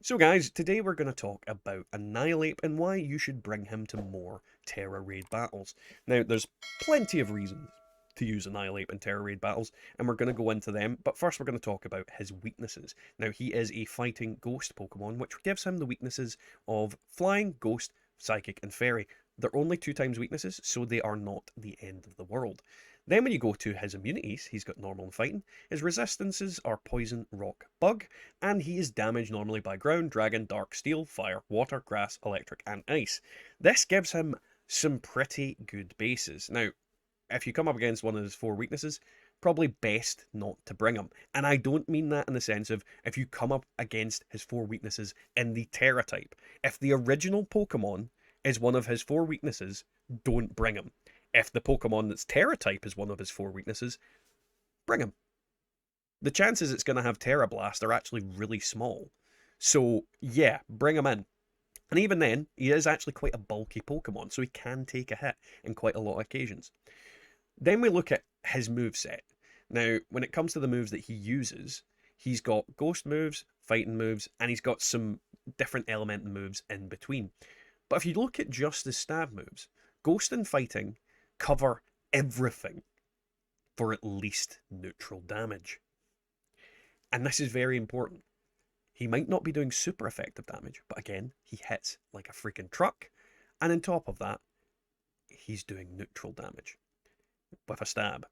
So guys, today we're going to talk about Annihilape and why you should bring him to more Tera raid battles. Now, there's plenty of reasons to use Annihilape in Tera raid battles, and we're going to go into them, but first we're going to talk about his weaknesses. Now, he is a fighting ghost Pokemon, which gives him the weaknesses of Flying, Ghost, Psychic, and Fairy. They're only 2 times weaknesses, so they are not the end of the world. Then when you go to his immunities, he's got normal and fighting. His resistances are poison, rock, bug, and he is damaged normally by ground, dragon, dark, steel, fire, water, grass, electric, and ice. This gives him some pretty good bases. Now, if you come up against one of his 4 weaknesses, probably best not to bring him. And I don't mean that in the sense of if you come up against his 4 weaknesses in the Tera type. If the original Pokemon is one of his 4 weaknesses, don't bring him. If the Pokemon that's Tera type is one of his 4 weaknesses, bring him. The chances it's going to have Tera Blast are actually really small. So, yeah, bring him in. And even then, he is actually quite a bulky Pokemon, so he can take a hit in quite a lot of occasions. Then we look at his moveset. Now, when it comes to the moves that he uses, he's got ghost moves, fighting moves, and he's got some different elemental moves in between. But if you look at just his stab moves, ghost and fighting cover everything for at least neutral damage. And this is very important. He might not be doing super effective damage, but again, he hits like a freaking truck. And on top of that, he's doing neutral damage with a stab.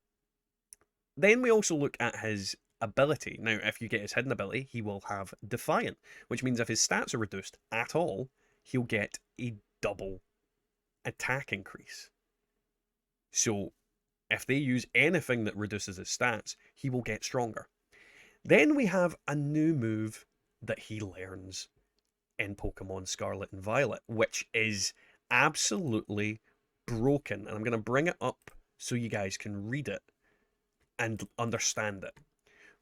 Then we also look at his ability. Now, if you get his hidden ability, he will have Defiant, which means if his stats are reduced at all, he'll get a double attack increase. So, if they use anything that reduces his stats, he will get stronger. Then we have a new move that he learns in Pokemon Scarlet and Violet, which is absolutely broken. And I'm going to bring it up so you guys can read it and understand it.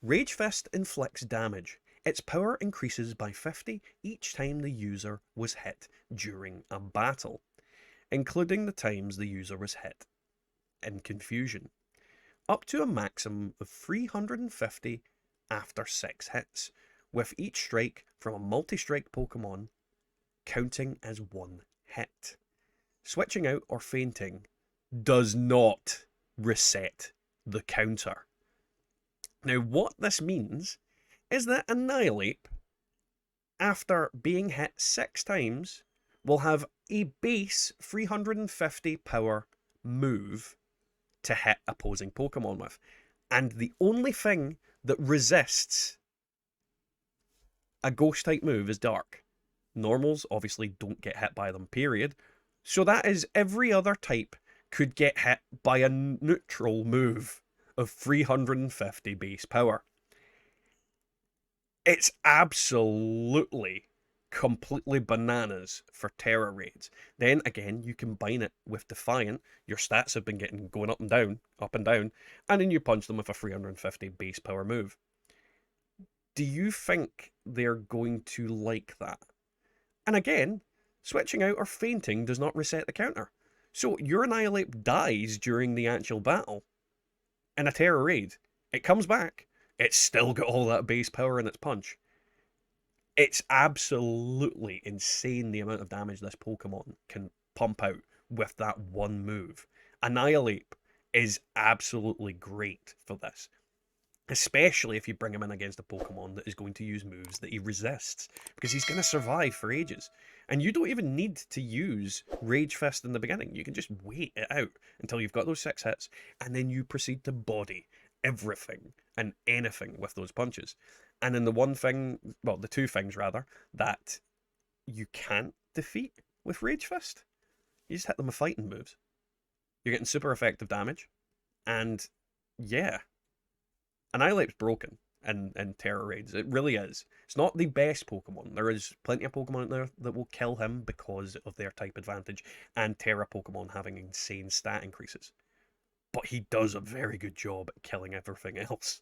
Rage Fist inflicts damage. Its power increases by 50 each time the user was hit during a battle, including the times the user was hit in confusion, up to a maximum of 350 after 6 hits, with each strike from a multi-strike Pokemon counting as 1 hit. Switching out or fainting does not reset the counter. Now, what this means is that Annihilape, after being hit 6 times, will have a base 350 power move to hit opposing Pokemon with. And the only thing that resists a ghost type move is dark. Normals obviously don't get hit by them, period. So that is every other type could get hit by a neutral move of 350 base power. It's absolutely completely bananas for Tera raids. Then again, you combine it with Defiant. Your stats have been going up and down, and then you punch them with a 350 base power move. Do you think they're going to like that? And again, switching out or fainting does not reset the counter. So your Annihilape dies during the actual battle in a Tera raid. It comes back. It's still got all that base power in its punch. It's absolutely insane the amount of damage this Pokemon can pump out with that one move. Annihilape is absolutely great for this, especially if you bring him in against a Pokemon that is going to use moves that he resists, because he's going to survive for ages. And you don't even need to use Rage Fist in the beginning. You can just wait it out until you've got those 6 hits, and then you proceed to body everything and anything with those punches. And then the 2 things rather, that you can't defeat with Rage Fist, you just hit them with fighting moves. You're getting super effective damage, and yeah, Annihilape's broken in Tera raids. It really is. It's not the best Pokemon. There is plenty of Pokemon out there that will kill him because of their type advantage, and Tera Pokemon having insane stat increases. But he does a very good job at killing everything else.